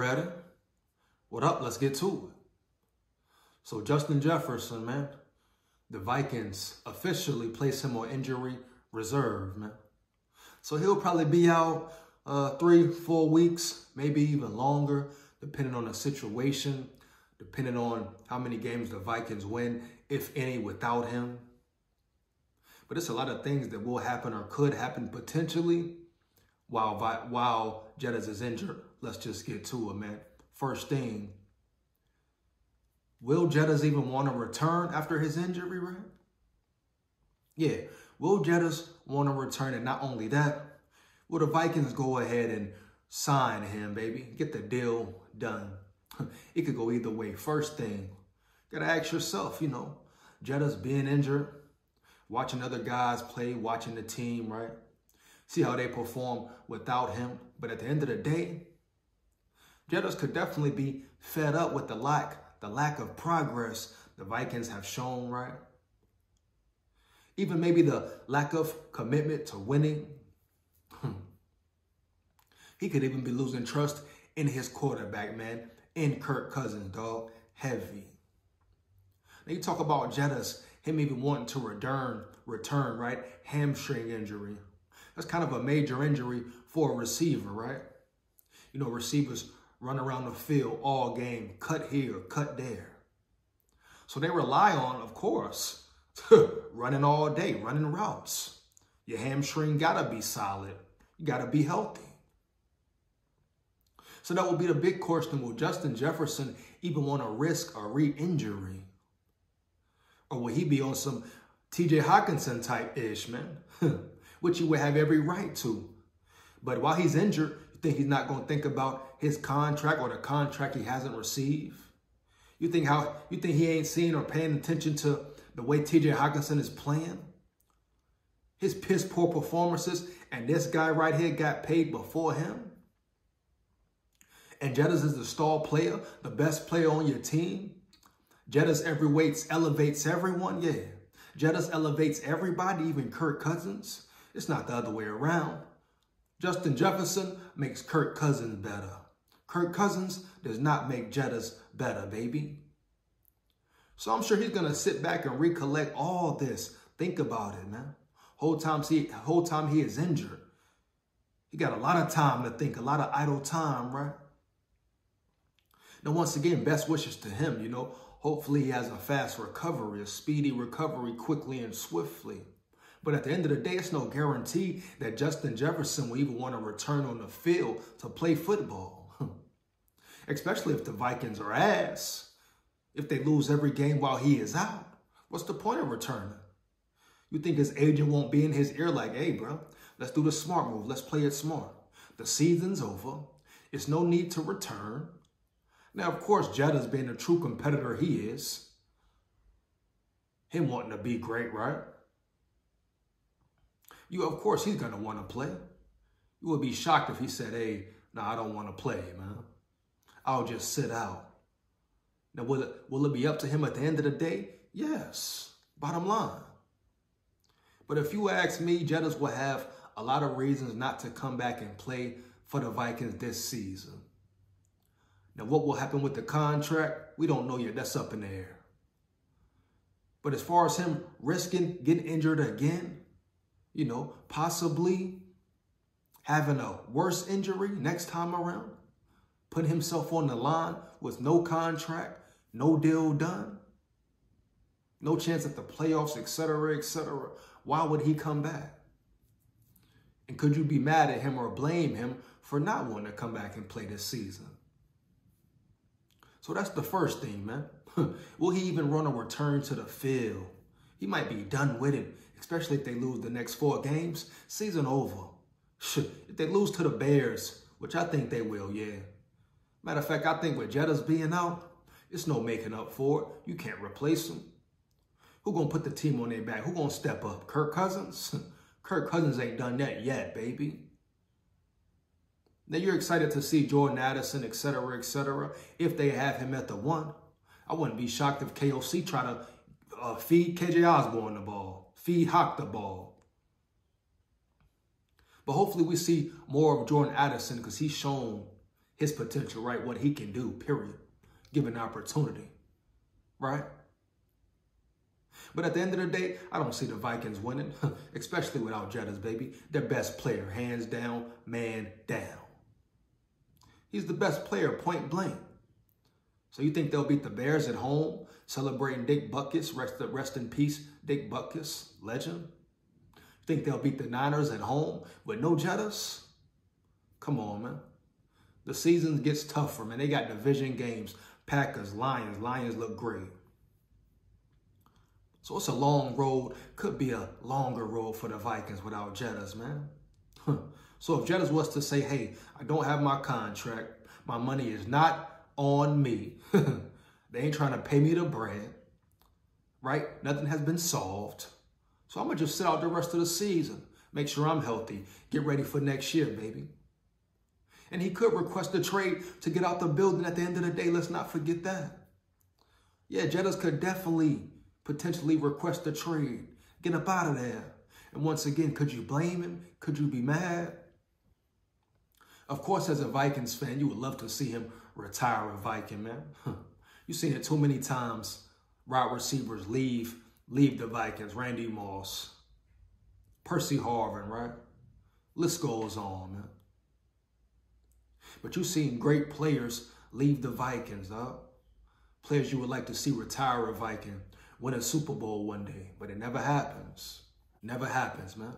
ready. What up? Let's get to it. So Justin Jefferson, man, the Vikings officially place him on injury reserve, man. So he'll probably be out 3-4 weeks, maybe even longer, depending on the situation, depending on how many games the Vikings win, if any, without him. But it's a lot of things that will happen or could happen potentially while Jettas is injured. Let's just get to it, man. First thing, will Jettas even want to return after his injury, right? Yeah, will Jettas want to return? And not only that, will the Vikings go ahead and sign him, baby? Get the deal done. It could go either way. First thing, got to ask yourself, Jettas being injured, watching other guys play, watching the team, right? See how they perform without him. But at the end of the day, Jettas could definitely be fed up with the lack of progress the Vikings have shown, right? Even maybe the lack of commitment to winning. He could even be losing trust in his quarterback, man, in Kirk Cousins, dog. Heavy. Now you talk about Jettas, him even wanting to return, right? Hamstring injury. That's kind of a major injury for a receiver, right? Receivers run around the field all game, cut here, cut there. So they rely on, of course, running all day, running routes. Your hamstring got to be solid. You got to be healthy. So that will be the big question. Will Justin Jefferson even want to risk a re-injury? Or will he be on some TJ Hawkinson type-ish, man? Which he would have every right to. But while he's injured, you think he's not going to think about his contract or the contract he hasn't received? You think he ain't seeing or paying attention to the way TJ Hawkinson is playing? His piss poor performances, and this guy right here got paid before him? And Jettas is the star player, the best player on your team? Jettas elevates everyone? Yeah. Jettas elevates everybody, even Kirk Cousins? It's not the other way around. Justin Jefferson makes Kirk Cousins better. Kirk Cousins does not make Jettas better, baby. So I'm sure he's going to sit back and recollect all this. Think about it, man. Whole time he is injured. He got a lot of time to think, a lot of idle time, right? Now, once again, best wishes to him, Hopefully he has a fast recovery, a speedy recovery quickly and swiftly. But at the end of the day, it's no guarantee that Justin Jefferson will even want to return on the field to play football. Especially if the Vikings are ass. If they lose every game while he is out, what's the point of returning? You think his agent won't be in his ear like, hey, bro, let's do the smart move. Let's play it smart. The season's over. It's no need to return. Now, of course, Jettas being the true competitor he is, him wanting to be great, right? Of course, he's going to want to play. You would be shocked if he said, hey, no, I don't want to play, man. I'll just sit out. Now, will it be up to him at the end of the day? Yes, bottom line. But if you ask me, Jettas will have a lot of reasons not to come back and play for the Vikings this season. Now, what will happen with the contract, we don't know yet. That's up in the air. But as far as him risking getting injured again, possibly having a worse injury next time around, putting himself on the line with no contract, no deal done, no chance at the playoffs, etc., etc., why would he come back? And could you be mad at him or blame him for not wanting to come back and play this season? So that's the first thing, man. Will he even run a return to the field? He might be done with it, especially if they lose the next 4 games. Season over. If they lose to the Bears, which I think they will, yeah. Matter of fact, I think with Jettas being out, it's no making up for it. You can't replace him. Who gonna put the team on their back? Who gonna step up? Kirk Cousins? Kirk Cousins ain't done that yet, baby. Now, you're excited to see Jordan Addison, etc., etc. If they have him at the 1. I wouldn't be shocked if KOC try to feed KJ Osborne the ball, feed Hawk the ball. But hopefully we see more of Jordan Addison because he's shown his potential, right? What he can do, period. Given opportunity, right? But at the end of the day, I don't see the Vikings winning, especially without Jettas, baby. Their best player, hands down, man down. He's the best player, point blank. So you think they'll beat the Bears at home, celebrating Dick Butkus, rest in peace, Dick Butkus, legend? You think they'll beat the Niners at home with no Jettas? Come on, man. The season gets tougher, man. They got division games. Packers, Lions. Lions look great. So it's a long road. Could be a longer road for the Vikings without Jettas, man. So if Jettas was to say, hey, I don't have my contract. My money is not on me. They ain't trying to pay me the bread, right? Nothing has been solved. So I'm going to just sit out the rest of the season. Make sure I'm healthy. Get ready for next year, baby. And he could request a trade to get out the building at the end of the day. Let's not forget that. Yeah, Jettas could definitely potentially request a trade. Get up out of there. And once again, could you blame him? Could you be mad? Of course, as a Vikings fan, you would love to see him retire a Viking, man. You've seen it too many times. Wide receivers leave the Vikings. Randy Moss, Percy Harvin, right? List goes on, man. But you've seen great players leave the Vikings, huh? Players you would like to see retire a Viking, win a Super Bowl one day, but it never happens. Never happens, man.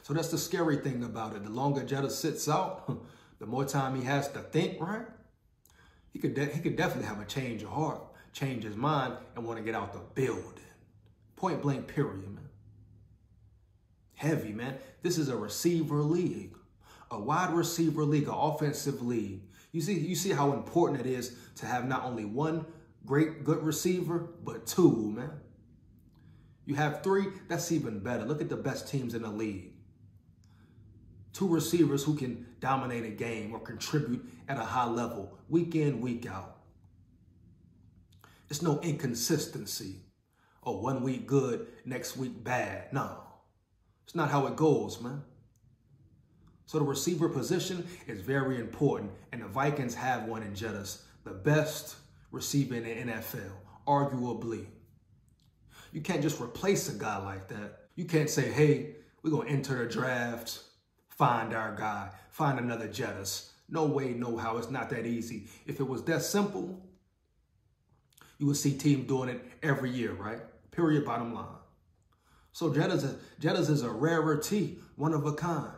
So that's the scary thing about it. The longer Jettas sits out, the more time he has to think, right? He could definitely have a change of heart, change his mind, and want to get out the building. Point blank, period, man. Heavy, man. This is a receiver league. A wide receiver league, an offensive league. You see how important it is to have not only one good receiver, but two, man. You have three, that's even better. Look at the best teams in the league. Two receivers who can dominate a game or contribute at a high level, week in, week out. It's no inconsistency. Oh, 1 week good, next week bad. No, it's not how it goes, man. So the receiver position is very important, and the Vikings have one in Jettas, the best receiver in the NFL, arguably. You can't just replace a guy like that. You can't say, hey, we're going to enter the draft, find our guy, find another Jettas. No way, no how. It's not that easy. If it was that simple, you would see teams doing it every year, right? Period, bottom line. So Jettas is a rarity, one of a kind.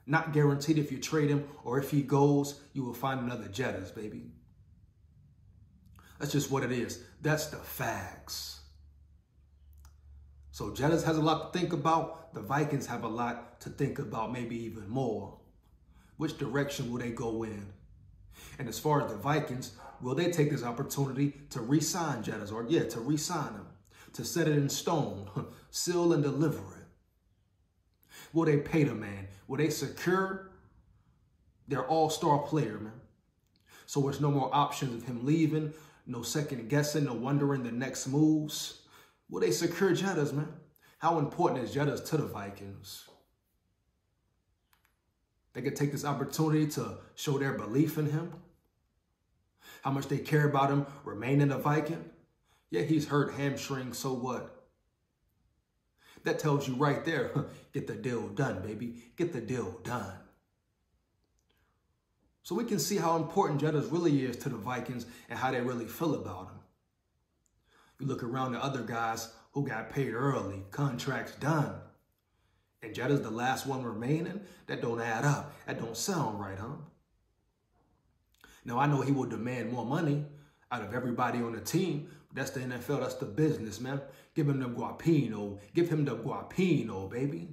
Not guaranteed if you trade him or if he goes, you will find another Jettas, baby. That's just what it is. That's the facts. So Jettas has a lot to think about. The Vikings have a lot to think about, maybe even more. Which direction will they go in? And as far as the Vikings, will they take this opportunity to re-sign Jettas? Or, yeah, to re-sign him. To set it in stone. Seal and deliver it. Will they pay the man? Will they secure their all-star player, man? So there's no more options of him leaving, no second guessing, no wondering the next moves. Will they secure Jettas, man? How important is Jettas to the Vikings? They could take this opportunity to show their belief in him. How much they care about him remaining a Viking. Yeah, he's hurt hamstring, so what? That tells you right there, get the deal done, baby. Get the deal done. So we can see how important Jettas really is to the Vikings and how they really feel about him. You look around the other guys who got paid early, contracts done. And Jettas the last one remaining? That don't add up. That don't sound right, huh? Now, I know he will demand more money out of everybody on the team. That's the NFL. That's the business, man. Give him the guapino. Give him the guapino, baby.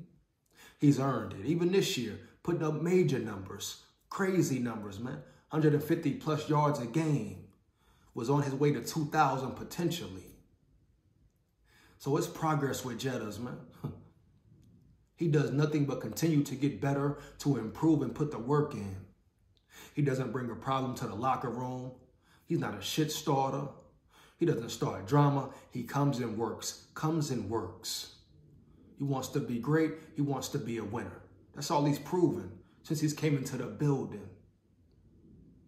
He's earned it. Even this year, putting up major numbers. Crazy numbers, man. 150 plus yards a game. Was on his way to 2,000 potentially. So it's progress with Jettas, man. He does nothing but continue to get better, to improve and put the work in. He doesn't bring a problem to the locker room. He's not a shit starter. He doesn't start drama. He comes and works. Comes and works. He wants to be great. He wants to be a winner. That's all he's proven since he's came into the building.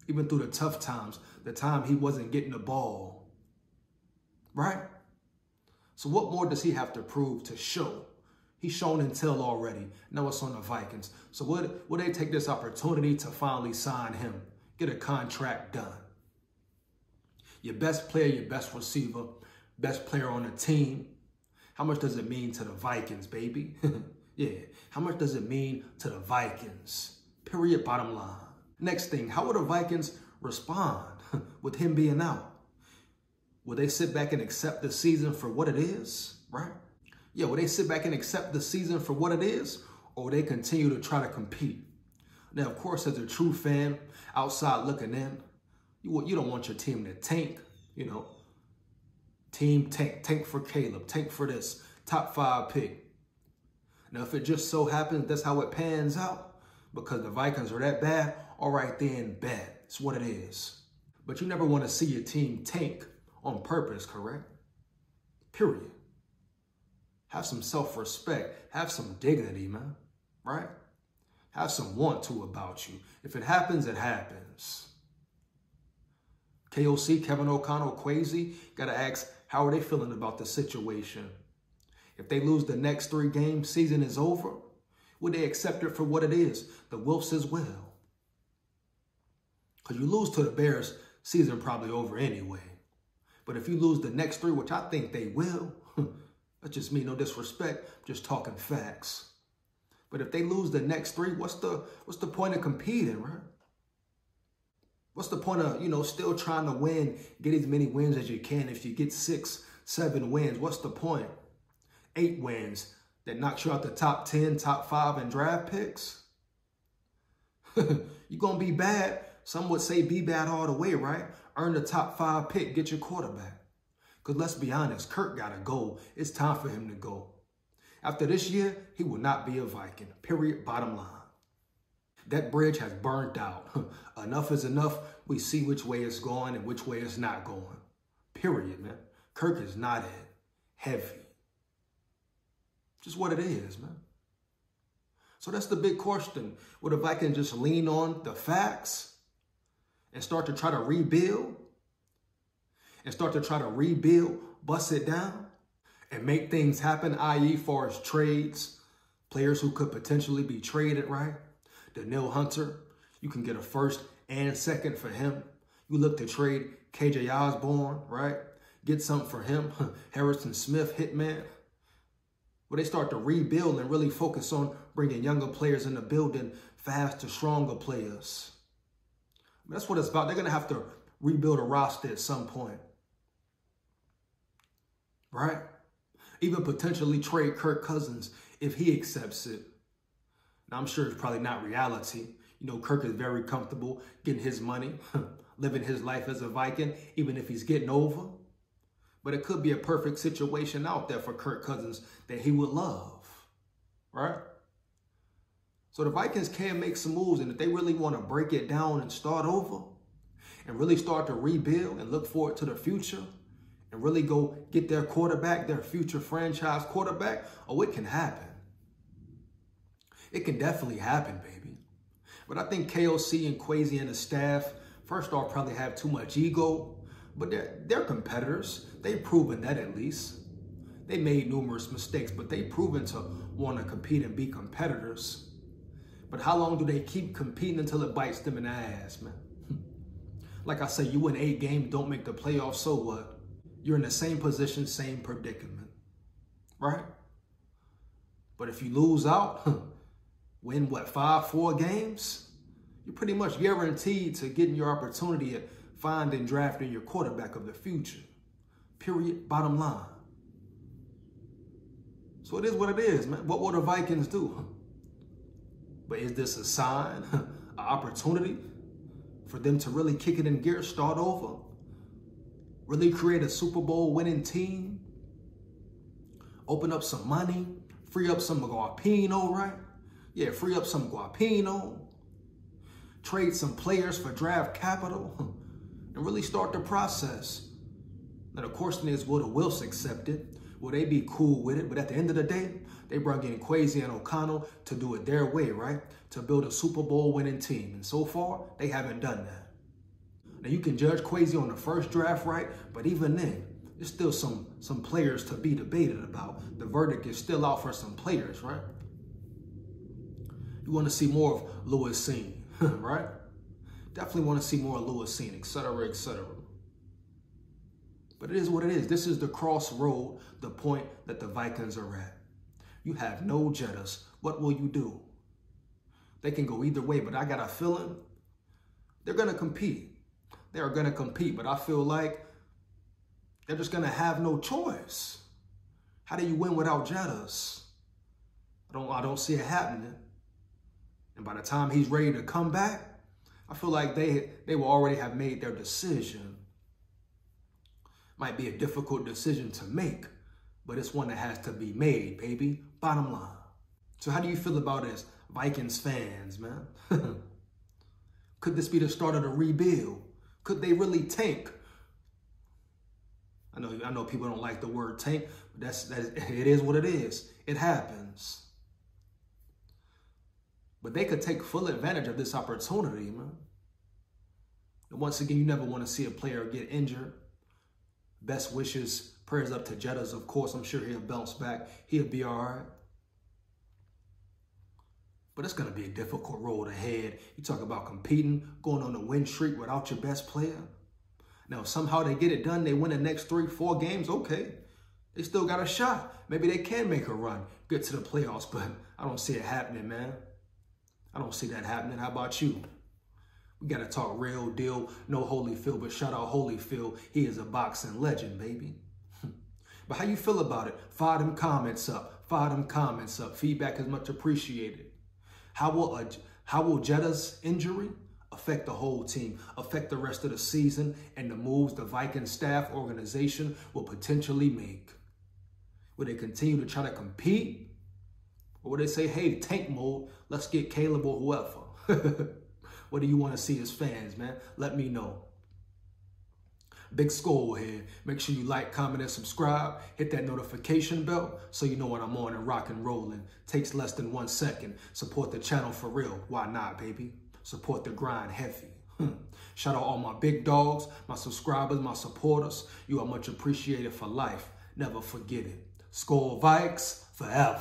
even through the tough times, the time he wasn't getting the ball, right? So what more does he have to prove to show? He's shown and tell already. Now it's on the Vikings. So would they take this opportunity to finally sign him, get a contract done? Your best player, your best receiver, best player on the team. How much does it mean to the Vikings, baby? Yeah, how much does it mean to the Vikings? Period, bottom line. Next thing, how will the Vikings respond with him being out? Will they sit back and accept the season for what it is, right? Yeah, will they sit back and accept the season for what it is, or will they continue to try to compete? Now, of course, as a true fan, outside looking in, you don't want your team to tank, you know. Team tank for Caleb, tank for this, top 5 pick. Now, if it just so happens that's how it pans out, because the Vikings are that bad, all right then, bad. It's what it is. But you never want to see your team tank on purpose, correct? Period. Have some self-respect. Have some dignity, man, right? Have some want to about you. If it happens, it happens. KOC, Kevin O'Connell, Quasi, got to ask, how are they feeling about the situation? If they lose the next 3 games, season is over, would they accept it for what it is? The Wolves as well. Because you lose to the Bears, season probably over anyway. But if you lose the next 3, which I think they will, that just means no disrespect, just talking facts. But if they lose the next 3, what's the point of competing, right? What's the point of, still trying to win, get as many wins as you can? If you get 6, 7 wins, what's the point? 8 wins that knocks you out the top 10, top 5 in draft picks? You're going to be bad. Some would say be bad all the way, right? Earn the top 5 pick, get your quarterback. Because let's be honest, Kirk got to go. It's time for him to go. After this year, he will not be a Viking. Period, bottom line. That bridge has burned out. Enough is enough. We see which way it's going and which way it's not going. Period, man. Kirk is not it. Heavy. Just what it is, man. So that's the big question. What if I can just lean on the facts and start to try to rebuild? And start to try to rebuild, bust it down, and make things happen, i.e. far as trades, players who could potentially be traded, right? Danielle Hunter, you can get a 1st and 2nd for him. You look to trade KJ Osborne, right? Get something for him. Harrison Smith, hitman. Where they start to rebuild and really focus on bringing younger players in the building, faster, stronger players. That's what it's about. They're going to have to rebuild a roster at some point. Right? Even potentially trade Kirk Cousins if he accepts it. Now, I'm sure it's probably not reality. Kirk is very comfortable getting his money, living his life as a Viking, even if he's getting over. But it could be a perfect situation out there for Kirk Cousins that he would love, right? So the Vikings can make some moves, and if they really want to break it down and start over and really start to rebuild and look forward to the future and really go get their quarterback, their future franchise quarterback, it can happen. It can definitely happen, baby. But I think KOC and Quasi and the staff, first off, probably have too much ego. But they're competitors. They've proven that at least. They made numerous mistakes, but they've proven to want to compete and be competitors. But how long do they keep competing until it bites them in the ass, man? Like I say, you win 8 games, don't make the playoffs, so what? You're in the same position, same predicament, right? But if you lose out, win, 4 games? You're pretty much guaranteed to getting your opportunity at finding, drafting your quarterback of the future. Period, bottom line. So it is what it is, man. What will the Vikings do? But is this a sign, an opportunity for them to really kick it in gear, start over, really create a Super Bowl winning team, open up some money, free up some Guapino, right? Yeah, free up some Guapino, trade some players for draft capital, and really start the process. Now, the question is, will the Wills accept it? Will they be cool with it? But at the end of the day, they brought in Quasi and O'Connell to do it their way, right? To build a Super Bowl winning team. And so far, they haven't done that. Now, you can judge Kwesi on the first draft, right? But even then, there's still some players to be debated about. The verdict is still out for some players, right? You want to see more of Lewis Seen, right? Definitely want to see more of Lewis Seen, et cetera, et cetera. But it is what it is. This is the crossroad, the point that the Vikings are at. You have no Jettas. What will you do? They can go either way, but I got a feeling they're going to compete. They are going to compete, but I feel like they're just going to have no choice. How do you win without Jettas? I don't see it happening. And by the time he's ready to come back, I feel like they will already have made their decision. Might be a difficult decision to make, but it's one that has to be made, baby. Bottom line. So how do you feel about it as Vikings fans, man? Could this be the start of the rebuild? Could they really tank? I know people don't like the word tank, but it is what it is. It happens. But they could take full advantage of this opportunity, man. And once again, you never want to see a player get injured. Best wishes, prayers up to Jettas, of course. I'm sure he'll bounce back. He'll be all right. But it's going to be a difficult road ahead. You talk about competing, going on a win streak without your best player. Now, if somehow they get it done, they win the next 3-4 games, okay. They still got a shot. Maybe they can make a run, get to the playoffs, but I don't see it happening, man. I don't see that happening. How about you? We got to talk real deal. No Holyfield, but shout out Holyfield. He is a boxing legend, baby. But how you feel about it? Fire them comments up. Fire them comments up. Feedback is much appreciated. How will Jetta's injury affect the whole team, affect the rest of the season, and the moves the Viking staff organization will potentially make? Will they continue to try to compete? Or will they say, hey, tank mode, let's get Caleb or whoever? What do you want to see as fans, man? Let me know. Big SKOL here. Make sure you like, comment, and subscribe. Hit that notification bell so you know when I'm on and rock and rolling. Takes less than 1 second. Support the channel for real. Why not, baby? Support the grind heavy. Shout out all my big dogs, my subscribers, my supporters. You are much appreciated for life. Never forget it. SKOL Vikes forever.